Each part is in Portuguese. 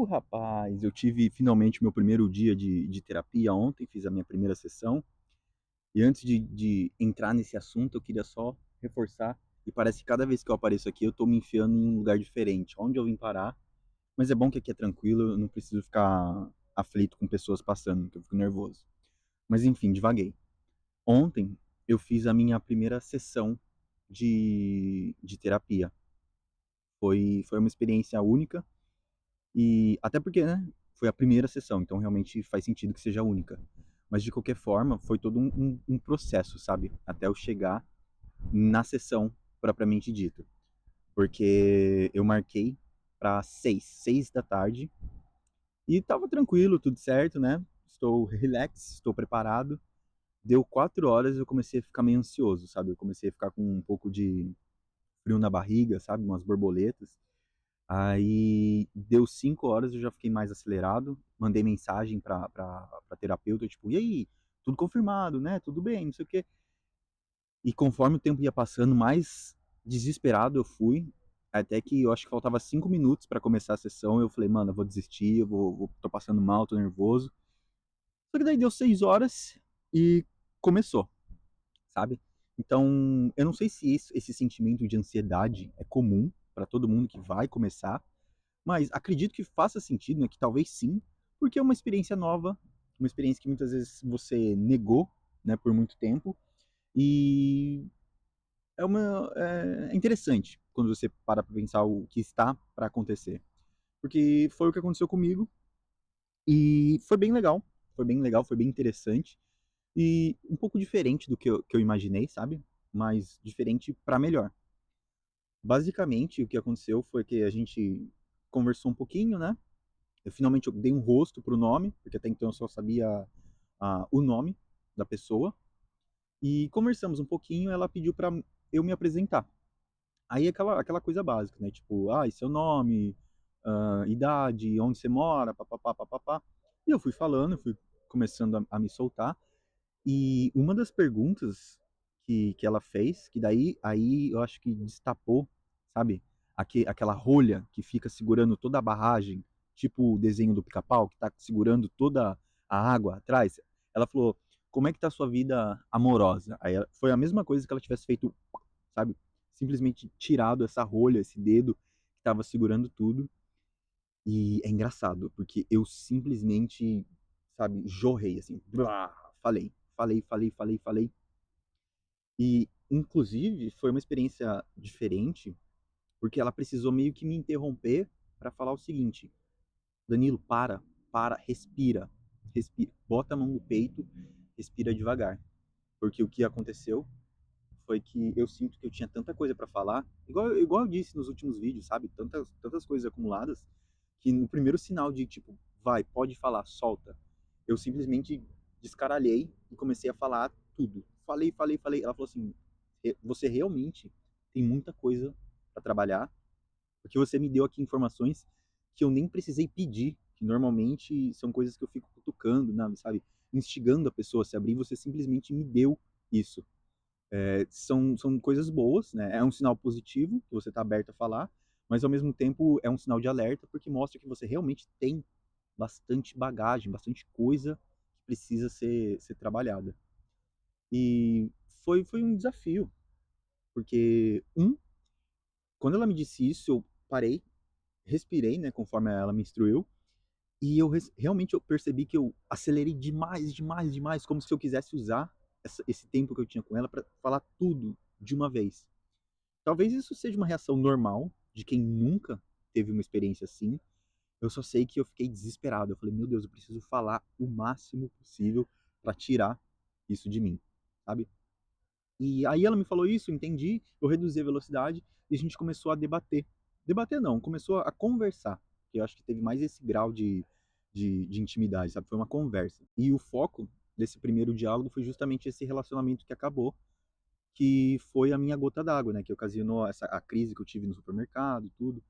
Rapaz, eu tive finalmente meu primeiro dia de terapia ontem, fiz a minha primeira sessão. E antes de entrar nesse assunto, eu queria só reforçar. E parece que cada vez que eu apareço aqui, eu tô me enfiando em um lugar diferente. Onde eu vim parar? Mas é bom que aqui é tranquilo, eu não preciso ficar aflito com pessoas passando, que eu fico nervoso. Mas enfim, devaguei. Ontem eu fiz a minha primeira sessão de terapia. Foi uma experiência única. E até porque, né, foi a primeira sessão, então realmente faz sentido que seja única. Mas de qualquer forma, foi todo um processo, sabe? Até eu chegar na sessão propriamente dita. Porque eu marquei para 6 da tarde, e tava tranquilo, tudo certo, né? Estou relax, estou preparado. Deu 4 horas, eu comecei a ficar meio ansioso, sabe? Eu comecei a ficar com um pouco de frio na barriga, sabe? Umas borboletas. Aí deu 5 horas, eu já fiquei mais acelerado, mandei mensagem pra terapeuta, tipo, e aí, tudo confirmado, né? Tudo bem, não sei o quê. E conforme o tempo ia passando, mais desesperado eu fui, até que eu acho que faltava 5 minutos pra começar a sessão, eu falei, mano, eu vou desistir, tô passando mal, tô nervoso. Só que daí deu 6 horas e começou, sabe? Então, eu não sei se esse sentimento de ansiedade é comum pra todo mundo que vai começar, mas acredito que faça sentido, né? Que talvez sim, porque é uma experiência nova, uma experiência que muitas vezes você negou, né, por muito tempo. E é interessante quando você para pra pensar o que está para acontecer. Porque foi o que aconteceu comigo e foi bem legal, foi bem interessante e um pouco diferente do que eu imaginei, sabe? Mas diferente para melhor. Basicamente, o que aconteceu foi que a gente conversou um pouquinho, né? Eu finalmente dei um rosto pro nome, porque até então eu só sabia o nome da pessoa. E conversamos um pouquinho, ela pediu pra eu me apresentar. Aí aquela coisa básica, né? Tipo, seu nome, idade, onde você mora, papapá, papapá. E eu fui falando, fui começando a me soltar. E uma das perguntas que ela fez, que daí aí eu acho que destapou, sabe? Aquela rolha que fica segurando toda a barragem, tipo o desenho do pica-pau, que tá segurando toda a água atrás. Ela falou, como é que tá a sua vida amorosa? Foi a mesma coisa que ela tivesse feito, sabe? Simplesmente tirado essa rolha, esse dedo que tava segurando tudo. E é engraçado, porque eu simplesmente, sabe, jorrei assim. Falei. E, inclusive, foi uma experiência diferente, porque ela precisou meio que me interromper para falar o seguinte: Danilo, respira, respira, bota a mão no peito, respira devagar. Porque o que aconteceu foi que eu sinto que eu tinha tanta coisa para falar, igual eu disse nos últimos vídeos, sabe? Tantas coisas acumuladas, que no primeiro sinal de tipo, vai, pode falar, solta, eu simplesmente descaralhei e comecei a falar tudo. Falei. Ela falou assim: Você realmente tem muita coisa para trabalhar, porque você me deu aqui informações que eu nem precisei pedir, que normalmente são coisas que eu fico cutucando, né, sabe? Instigando a pessoa a se abrir, você simplesmente me deu isso. São coisas boas, né? É um sinal positivo que você está aberto a falar, mas ao mesmo tempo é um sinal de alerta porque mostra que você realmente tem bastante bagagem, bastante coisa que precisa ser trabalhada. E foi um desafio, porque, quando ela me disse isso, eu parei, respirei, né, conforme ela me instruiu, e realmente eu percebi que eu acelerei demais, como se eu quisesse usar esse tempo que eu tinha com ela para falar tudo de uma vez. Talvez isso seja uma reação normal de quem nunca teve uma experiência assim. Eu só sei que eu fiquei desesperado. Eu falei, meu Deus, eu preciso falar o máximo possível para tirar isso de mim, sabe? E aí ela me falou isso, eu entendi, eu reduzi a velocidade e a gente começou a debater. Debater não, começou a conversar. Que eu acho que teve mais esse grau de intimidade, sabe? Foi uma conversa. E o foco desse primeiro diálogo foi justamente esse relacionamento que acabou, que foi a minha gota d'água, né? Que ocasionou a crise que eu tive no supermercado e tudo.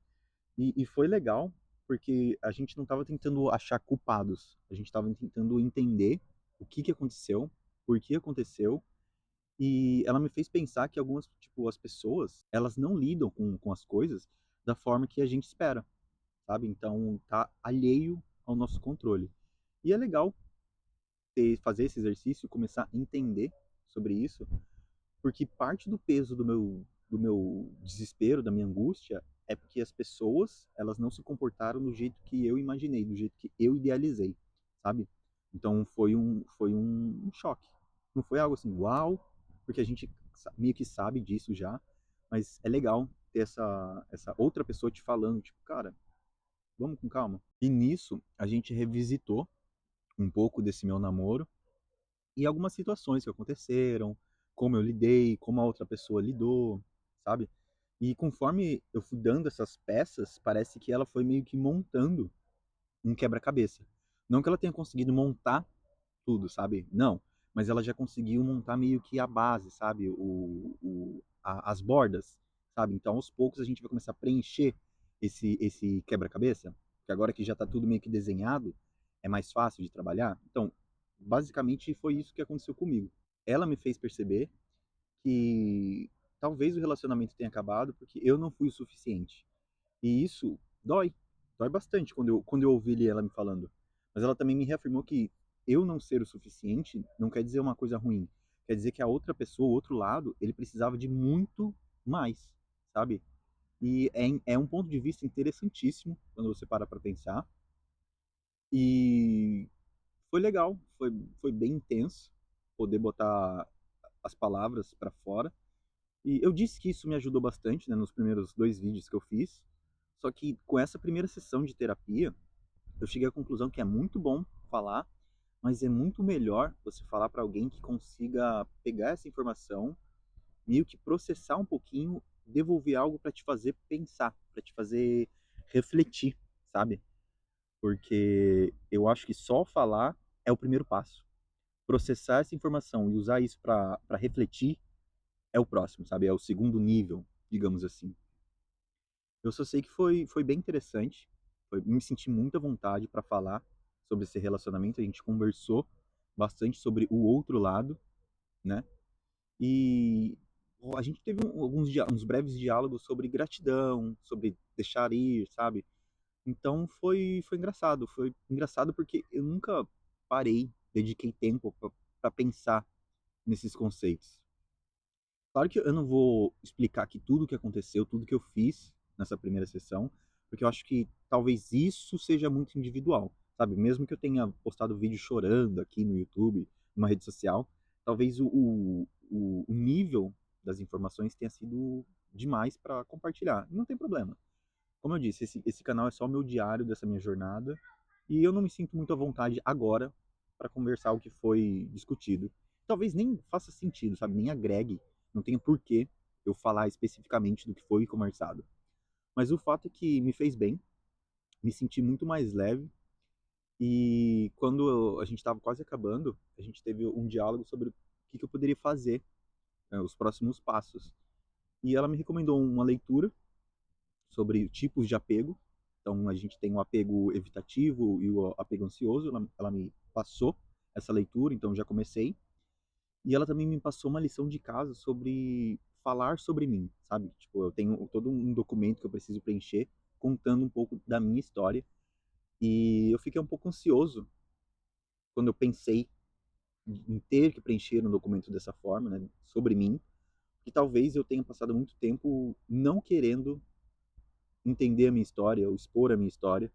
E foi legal, porque a gente não estava tentando achar culpados, a gente estava tentando entender o que aconteceu, por que aconteceu, e ela me fez pensar que algumas, tipo, as pessoas, elas não lidam com as coisas da forma que a gente espera, sabe? Então tá alheio ao nosso controle. E é legal fazer esse exercício, começar a entender sobre isso, porque parte do peso do meu desespero, da minha angústia, é porque as pessoas, elas não se comportaram do jeito que eu imaginei, do jeito que eu idealizei, sabe? Então foi um choque. Não foi algo assim, uau, porque a gente meio que sabe disso já, mas é legal ter essa outra pessoa te falando, tipo, cara, vamos com calma. E nisso, a gente revisitou um pouco desse meu namoro e algumas situações que aconteceram, como eu lidei, como a outra pessoa lidou, sabe? E conforme eu fui dando essas peças, parece que ela foi meio que montando um quebra-cabeça. Não que ela tenha conseguido montar tudo, sabe? Não, mas ela já conseguiu montar meio que a base, sabe? As bordas, sabe? Então, aos poucos, a gente vai começar a preencher esse quebra-cabeça, que agora que já está tudo meio que desenhado, é mais fácil de trabalhar. Então, basicamente, foi isso que aconteceu comigo. Ela me fez perceber que talvez o relacionamento tenha acabado porque eu não fui o suficiente. E isso dói bastante quando eu ouvi ela me falando. Mas ela também me reafirmou que eu não ser o suficiente não quer dizer uma coisa ruim. Quer dizer que a outra pessoa, o outro lado, ele precisava de muito mais, sabe? E é um ponto de vista interessantíssimo quando você para pensar. E foi legal, foi bem intenso poder botar as palavras para fora. E eu disse que isso me ajudou bastante, né, nos primeiros 2 vídeos que eu fiz. Só que com essa primeira sessão de terapia, eu cheguei à conclusão que é muito bom falar, mas é muito melhor você falar para alguém que consiga pegar essa informação, meio que processar um pouquinho, devolver algo para te fazer pensar, para te fazer refletir, sabe? Porque eu acho que só falar é o primeiro passo. Processar essa informação e usar isso para refletir é o próximo, sabe? É o segundo nível, digamos assim. Eu só sei que foi bem interessante. Me senti muito à vontade para falar sobre esse relacionamento. A gente conversou bastante sobre o outro lado, né? E a gente teve uns breves diálogos sobre gratidão, sobre deixar ir, sabe? Então foi engraçado. Foi engraçado porque eu nunca parei, dediquei tempo para pensar nesses conceitos. Claro que eu não vou explicar aqui tudo o que aconteceu, tudo que eu fiz nessa primeira sessão, porque eu acho que talvez isso seja muito individual, sabe? Mesmo que eu tenha postado vídeo chorando aqui no YouTube, numa rede social, talvez o nível das informações tenha sido demais para compartilhar. Não tem problema. Como eu disse, esse canal é só o meu diário dessa minha jornada e eu não me sinto muito à vontade agora para conversar o que foi discutido. Talvez nem faça sentido, sabe? Nem agregue, não tenha porquê eu falar especificamente do que foi conversado. Mas o fato é que me fez bem, me senti muito mais leve e quando a gente estava quase acabando, a gente teve um diálogo sobre o que eu poderia fazer, né, os próximos passos. E ela me recomendou uma leitura sobre tipos de apego. Então, a gente tem o apego evitativo e o apego ansioso. Ela me passou essa leitura, então já comecei. E ela também me passou uma lição de casa sobre falar sobre mim, sabe? Tipo, eu tenho todo um documento que eu preciso preencher contando um pouco da minha história. E eu fiquei um pouco ansioso quando eu pensei em ter que preencher um documento dessa forma, né, sobre mim, que talvez eu tenha passado muito tempo não querendo entender a minha história, ou expor a minha história.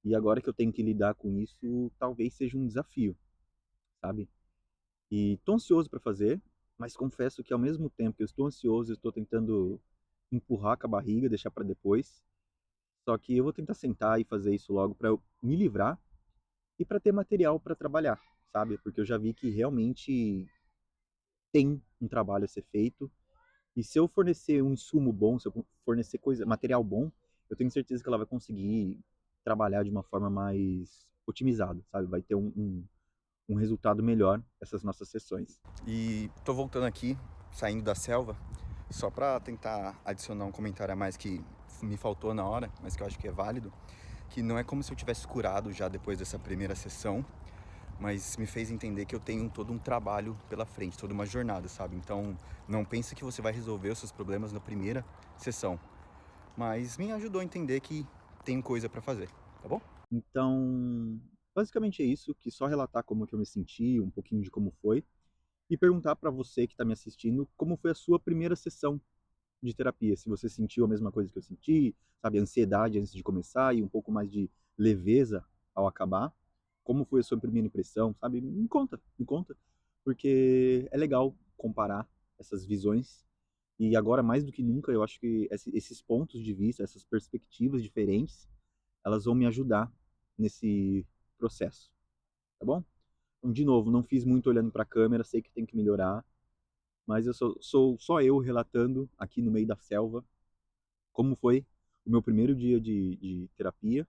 E agora que eu tenho que lidar com isso, talvez seja um desafio, sabe? E tô ansioso para fazer, mas confesso que ao mesmo tempo que eu estou ansioso, eu estou tentando empurrar com a barriga, deixar para depois. Só que eu vou tentar sentar e fazer isso logo para eu me livrar e para ter material para trabalhar, sabe? Porque eu já vi que realmente tem um trabalho a ser feito. E se eu fornecer um insumo bom, se eu fornecer material bom, eu tenho certeza que ela vai conseguir trabalhar de uma forma mais otimizada, sabe? Vai ter um resultado melhor essas nossas sessões. E tô voltando aqui, saindo da selva, só para tentar adicionar um comentário a mais que me faltou na hora, mas que eu acho que é válido, que não é como se eu tivesse curado já depois dessa primeira sessão, mas me fez entender que eu tenho todo um trabalho pela frente, toda uma jornada, sabe? Então, não pense que você vai resolver os seus problemas na primeira sessão, mas me ajudou a entender que tem coisa pra fazer, tá bom? Então, basicamente é isso, que só relatar como que eu me senti, um pouquinho de como foi, e perguntar para você que está me assistindo como foi a sua primeira sessão de terapia, se você sentiu a mesma coisa que eu senti, sabe, ansiedade antes de começar e um pouco mais de leveza ao acabar. Como foi a sua primeira impressão, sabe? Me conta, porque é legal comparar essas visões e agora mais do que nunca eu acho que esses pontos de vista, essas perspectivas diferentes, elas vão me ajudar nesse processo, tá bom? Então, de novo, não fiz muito olhando para a câmera, sei que tem que melhorar, mas eu sou só eu relatando aqui no meio da selva como foi o meu primeiro dia de terapia,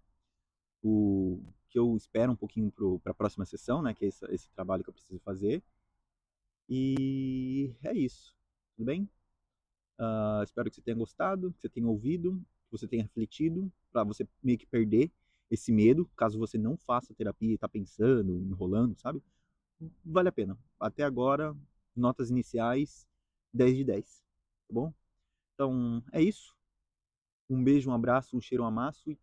o que eu espero um pouquinho para a próxima sessão, né? Que é esse trabalho que eu preciso fazer. E é isso. Tudo bem? Espero que você tenha gostado, que você tenha ouvido, que você tenha refletido, para você meio que perder esse medo, caso você não faça terapia e tá pensando, enrolando, sabe? Vale a pena. Até agora, notas iniciais 10 de 10, tá bom? Então, é isso. Um beijo, um abraço, um cheiro, um amasso e